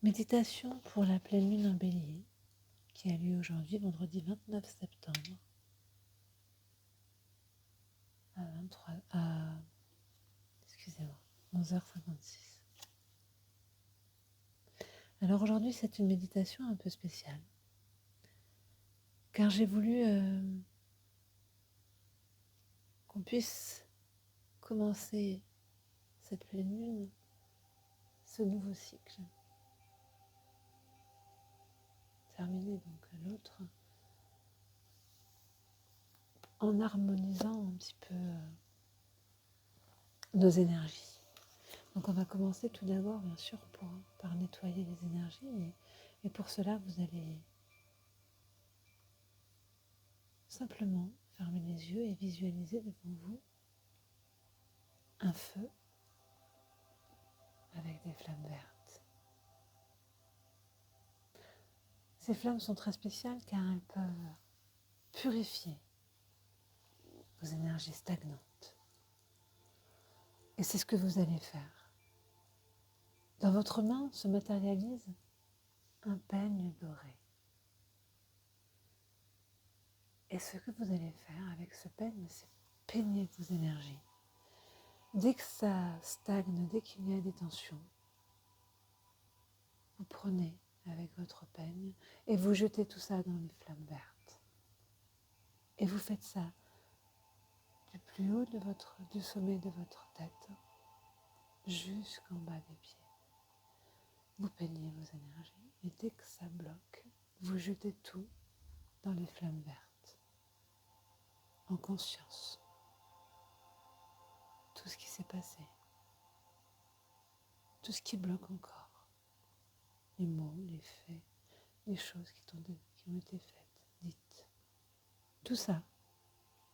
Méditation pour la pleine lune en bélier qui a lieu aujourd'hui, vendredi 29 septembre à 11h56. Alors aujourd'hui, c'est une méditation un peu spéciale car j'ai voulu qu'on puisse commencer cette pleine lune, ce nouveau cycle, terminer donc l'autre, en harmonisant un petit peu nos énergies. Donc on va commencer tout d'abord, bien sûr, par nettoyer les énergies. Et pour cela, vous allez simplement fermer les yeux et visualiser devant vous un feu avec des flammes vertes. Ces flammes sont très spéciales car elles peuvent purifier vos énergies stagnantes. Et c'est ce que vous allez faire. Dans votre main se matérialise un peigne doré. Et ce que vous allez faire avec ce peigne, c'est peigner vos énergies. Dès que ça stagne, dès qu'il y a des tensions, vous prenez avec votre peigne et vous jetez tout ça dans les flammes vertes. Et vous faites ça du plus haut du sommet de votre tête jusqu'en bas des pieds. Vous peignez vos énergies et dès que ça bloque, vous jetez tout dans les flammes vertes, en conscience. Tout ce qui s'est passé, tout ce qui bloque encore, les mots, les faits, les choses qui ont été faites, dites. Tout ça,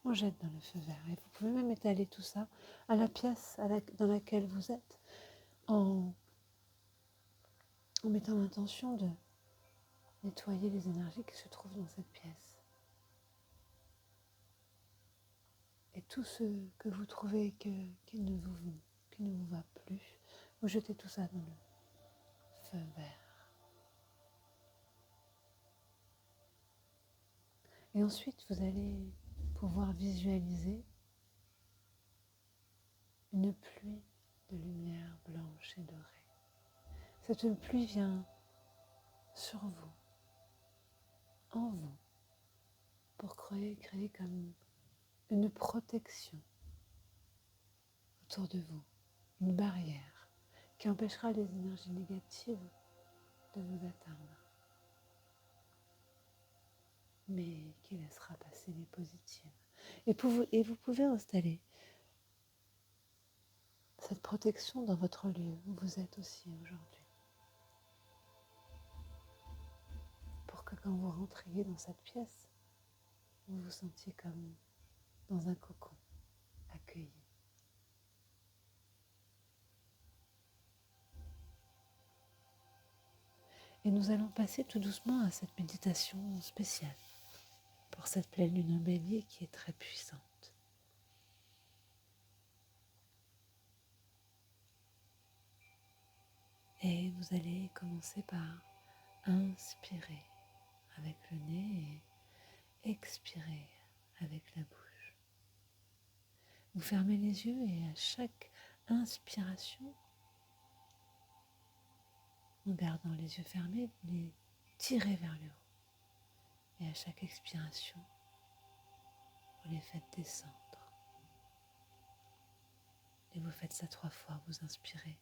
on jette dans le feu vert. Et vous pouvez même étaler tout ça à la pièce dans laquelle vous êtes, en mettant l'intention de nettoyer les énergies qui se trouvent dans cette pièce. Et tout ce que vous trouvez qui ne vous va plus, vous jetez tout ça dans le feu vert. Et ensuite, vous allez pouvoir visualiser une pluie de lumière blanche et dorée. Cette pluie vient sur vous, en vous, pour créer comme une protection autour de vous, une barrière qui empêchera les énergies négatives de vous atteindre, mais qui laissera passer les positives. Et vous pouvez installer cette protection dans votre lieu où vous êtes aussi aujourd'hui, pour que quand vous rentriez dans cette pièce, vous vous sentiez comme dans un cocon, accueilli. Et nous allons passer tout doucement à cette méditation spéciale pour cette pleine lune en bélier qui est très puissante. Et vous allez commencer par inspirer avec le nez et expirer avec la bouche. Vous fermez les yeux et à chaque inspiration, en gardant les yeux fermés, vous les tirez vers le haut. Et à chaque expiration, vous les faites descendre. Et vous faites ça 3 fois. Vous inspirez,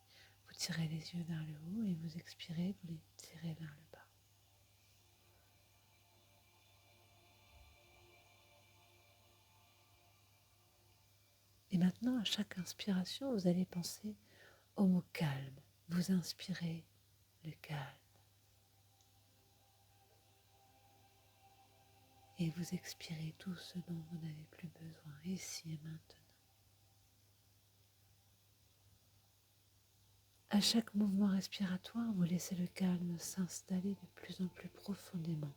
vous tirez les yeux vers le haut et vous expirez, vous les tirez vers le bas. Et maintenant, à chaque inspiration, vous allez penser au mot calme. Vous inspirez le calme. Et vous expirez tout ce dont vous n'avez plus besoin, ici et maintenant. À chaque mouvement respiratoire, vous laissez le calme s'installer de plus en plus profondément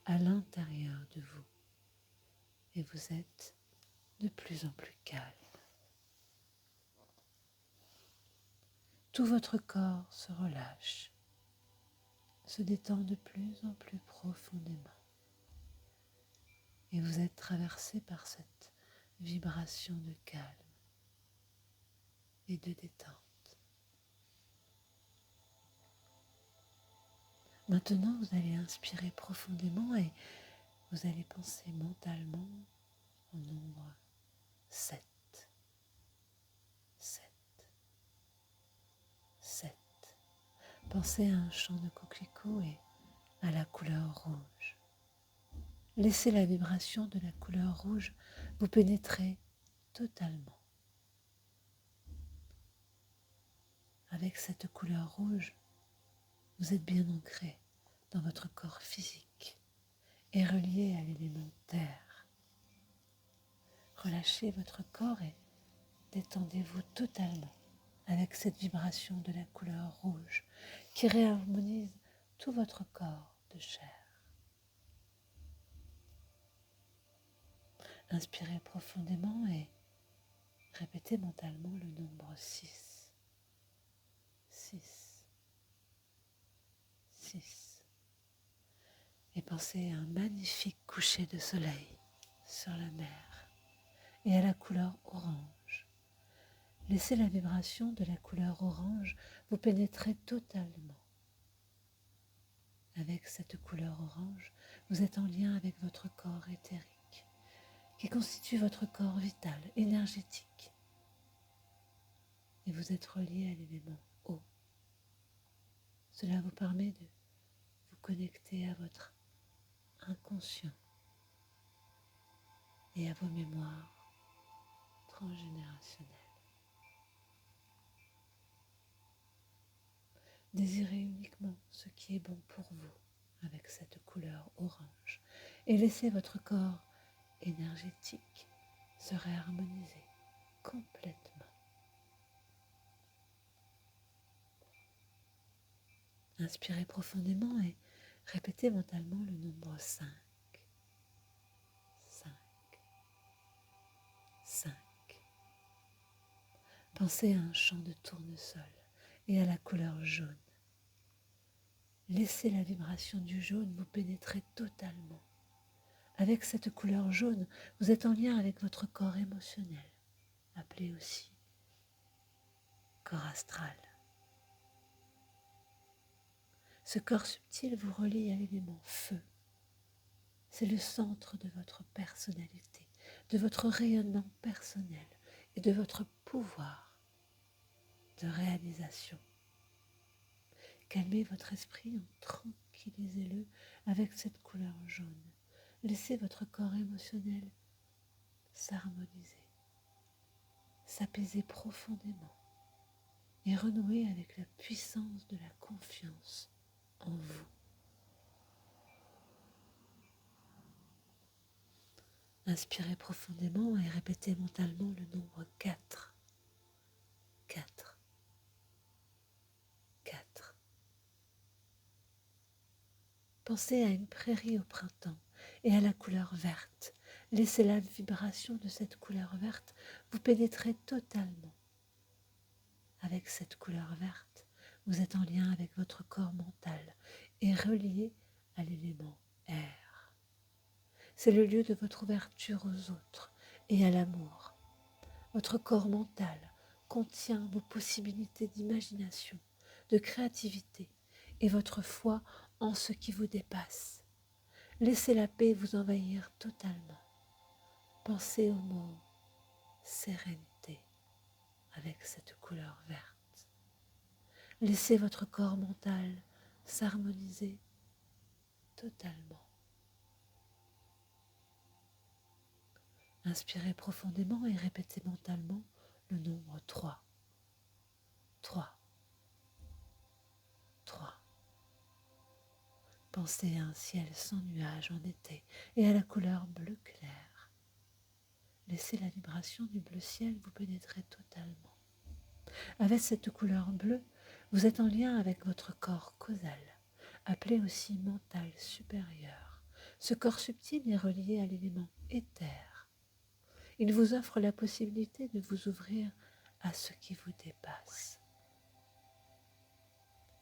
à l'intérieur de vous. Et vous êtes de plus en plus calme. Tout votre corps se relâche. se détend de plus en plus profondément. Et vous êtes traversé par cette vibration de calme et de détente. Maintenant, vous allez inspirer profondément et vous allez penser mentalement au nombre 7. 7. 7. Pensez à un champ de coquelicots et à la couleur rouge. Laissez la vibration de la couleur rouge vous pénétrer totalement. Avec cette couleur rouge, vous êtes bien ancré dans votre corps physique et relié à l'élément terre. Relâchez votre corps et détendez-vous totalement avec cette vibration de la couleur rouge qui réharmonise tout votre corps de chair. Inspirez profondément et répétez mentalement le nombre 6. 6. 6. Et pensez à un magnifique coucher de soleil sur la mer et à la couleur orange. Laissez la vibration de la couleur orange vous pénétrer totalement. Avec cette couleur orange, vous êtes en lien avec votre corps éthérique, qui constitue votre corps vital, énergétique. Et vous êtes relié à l'élément eau. Cela vous permet de vous connecter à votre inconscient et à vos mémoires transgénérationnelles. Désirez uniquement ce qui est bon pour vous avec cette couleur orange et laissez votre corps énergétique se réharmoniser complètement. Inspirez profondément et répétez mentalement le nombre 5. 5. 5. Pensez à un champ de tournesol et à la couleur jaune. Laissez la vibration du jaune vous pénétrer totalement. Avec cette couleur jaune, vous êtes en lien avec votre corps émotionnel, appelé aussi corps astral. Ce corps subtil vous relie à l'élément feu. C'est le centre de votre personnalité, de votre rayonnement personnel et de votre pouvoir de réalisation. Calmez votre esprit, tranquillisez-le avec cette couleur jaune. Laissez votre corps émotionnel s'harmoniser, s'apaiser profondément et renouer avec la puissance de la confiance en vous. Inspirez profondément et répétez mentalement le nombre 4. 4. 4. Pensez à une prairie au printemps et à la couleur verte. Laissez la vibration de cette couleur verte vous pénétrer totalement. Avec cette couleur verte, vous êtes en lien avec votre corps mental et relié à l'élément air. C'est le lieu de votre ouverture aux autres et à l'amour. Votre corps mental contient vos possibilités d'imagination, de créativité et votre foi en ce qui vous dépasse. Laissez la paix vous envahir totalement. Pensez au mot sérénité avec cette couleur verte. Laissez votre corps mental s'harmoniser totalement. Inspirez profondément et répétez mentalement le nombre 3. 3. 3. Pensez à un ciel sans nuages en été et à la couleur bleu clair. Laissez la vibration du bleu ciel vous pénétrer totalement. Avec cette couleur bleue, vous êtes en lien avec votre corps causal, appelé aussi mental supérieur. Ce corps subtil est relié à l'élément éther. Il vous offre la possibilité de vous ouvrir à ce qui vous dépasse.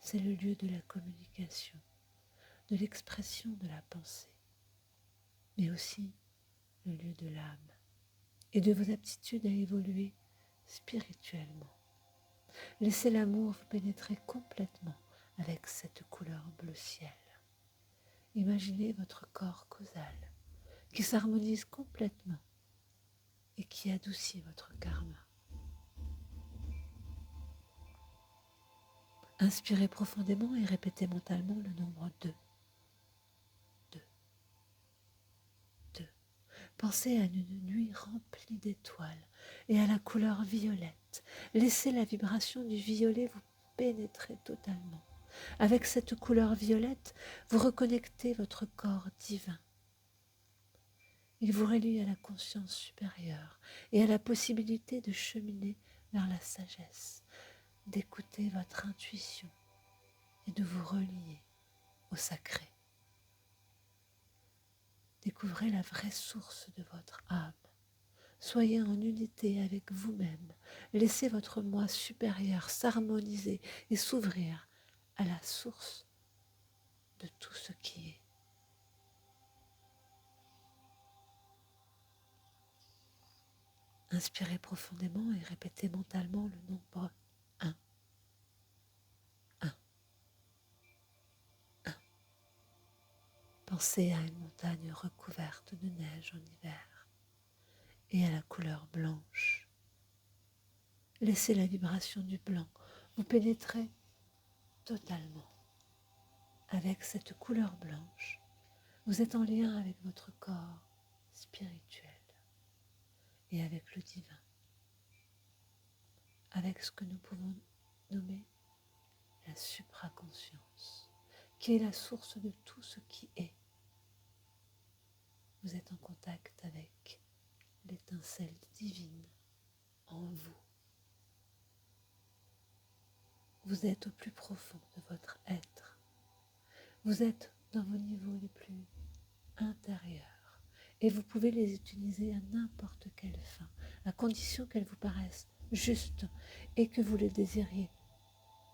C'est le lieu de la communication de l'expression de la pensée, mais aussi le lieu de l'âme et de vos aptitudes à évoluer spirituellement. Laissez l'amour vous pénétrer complètement avec cette couleur bleu ciel. Imaginez votre corps causal qui s'harmonise complètement et qui adoucit votre karma. Inspirez profondément et répétez mentalement le nombre 2. 2. 2. Pensez à une nuit remplie d'étoiles et à la couleur violette. Laissez la vibration du violet vous pénétrer totalement. Avec cette couleur violette, vous reconnectez votre corps divin. Il vous relie à la conscience supérieure et à la possibilité de cheminer vers la sagesse, d'écouter votre intuition et de vous relier au sacré. Découvrez la vraie source de votre âme. Soyez en unité avec vous-même. Laissez votre moi supérieur s'harmoniser et s'ouvrir à la source de tout ce qui est. Inspirez profondément et répétez mentalement le nombre 1. 1. 1. Pensez à une montagne recouverte de neige en hiver et à la couleur blanche. Laissez la vibration du blanc vous pénétrer totalement. Avec cette couleur blanche, vous êtes en lien avec votre corps spirituel et avec le divin, avec ce que nous pouvons nommer la supraconscience, qui est la source de tout ce qui est. Vous êtes en contact avec l'étincelle divine en vous. Vous êtes au plus profond de votre être. Vous êtes dans vos niveaux les plus intérieurs et vous pouvez les utiliser à n'importe quelle fin, à condition qu'elles vous paraissent justes et que vous les désiriez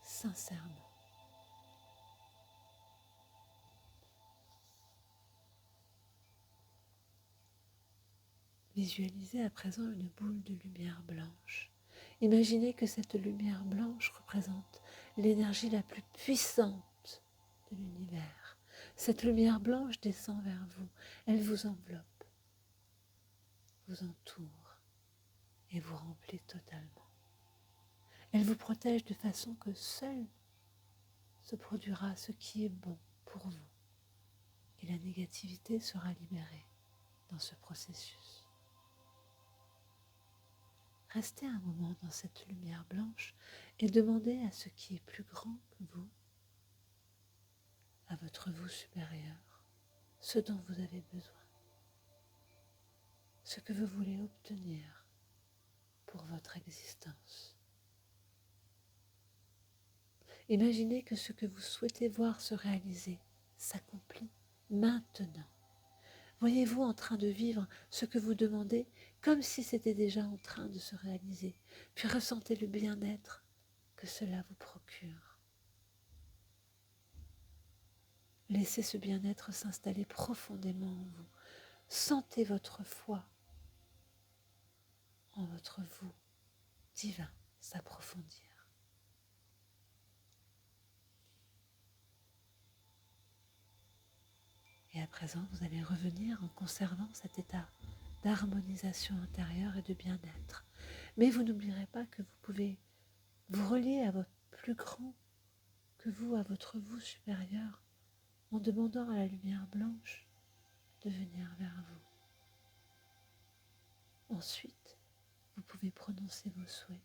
sincèrement. Visualisez à présent une boule de lumière blanche. Imaginez que cette lumière blanche représente l'énergie la plus puissante de l'univers. Cette lumière blanche descend vers vous, elle vous enveloppe, vous entoure et vous remplit totalement. Elle vous protège de façon que seul se produira ce qui est bon pour vous et la négativité sera libérée dans ce processus. Restez un moment dans cette lumière blanche et demandez à ce qui est plus grand que vous, à votre vous supérieur, ce dont vous avez besoin, ce que vous voulez obtenir pour votre existence. Imaginez que ce que vous souhaitez voir se réaliser s'accomplit maintenant. Voyez-vous en train de vivre ce que vous demandez comme si c'était déjà en train de se réaliser, puis ressentez le bien-être que cela vous procure. Laissez ce bien-être s'installer profondément en vous. Sentez votre foi en votre vous divin s'approfondir. Et à présent, vous allez revenir en conservant cet état d'harmonisation intérieure et de bien-être. Mais vous n'oublierez pas que vous pouvez vous relier à votre plus grand que vous, à votre vous supérieur, en demandant à la lumière blanche de venir vers vous. Ensuite, vous pouvez prononcer vos souhaits,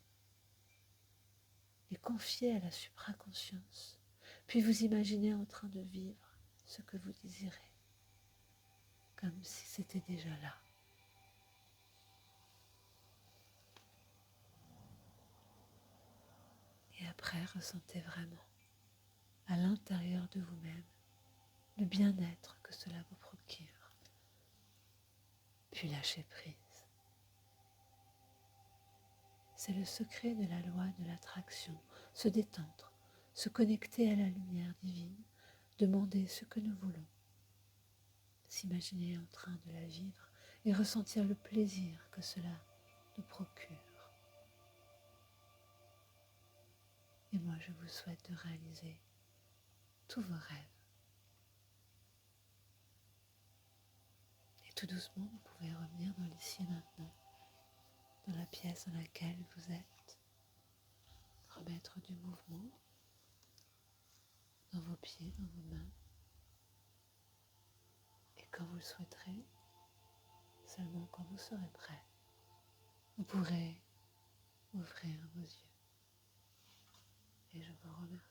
les confier à la supraconscience, puis vous imaginez en train de vivre ce que vous désirez, comme si c'était déjà là. Et après, ressentez vraiment, à l'intérieur de vous-même, le bien-être que cela vous procure. Puis lâchez prise. C'est le secret de la loi de l'attraction, se détendre, se connecter à la lumière divine, demander ce que nous voulons, s'imaginer en train de la vivre et ressentir le plaisir que cela nous procure. Et moi, je vous souhaite de réaliser tous vos rêves. Et tout doucement, vous pouvez revenir dans l'ici et maintenant, dans la pièce dans laquelle vous êtes, remettre du mouvement dans vos pieds, dans vos mains. Et quand vous le souhaiterez, seulement quand vous serez prêt, vous pourrez ouvrir vos yeux. Et je vous remercie.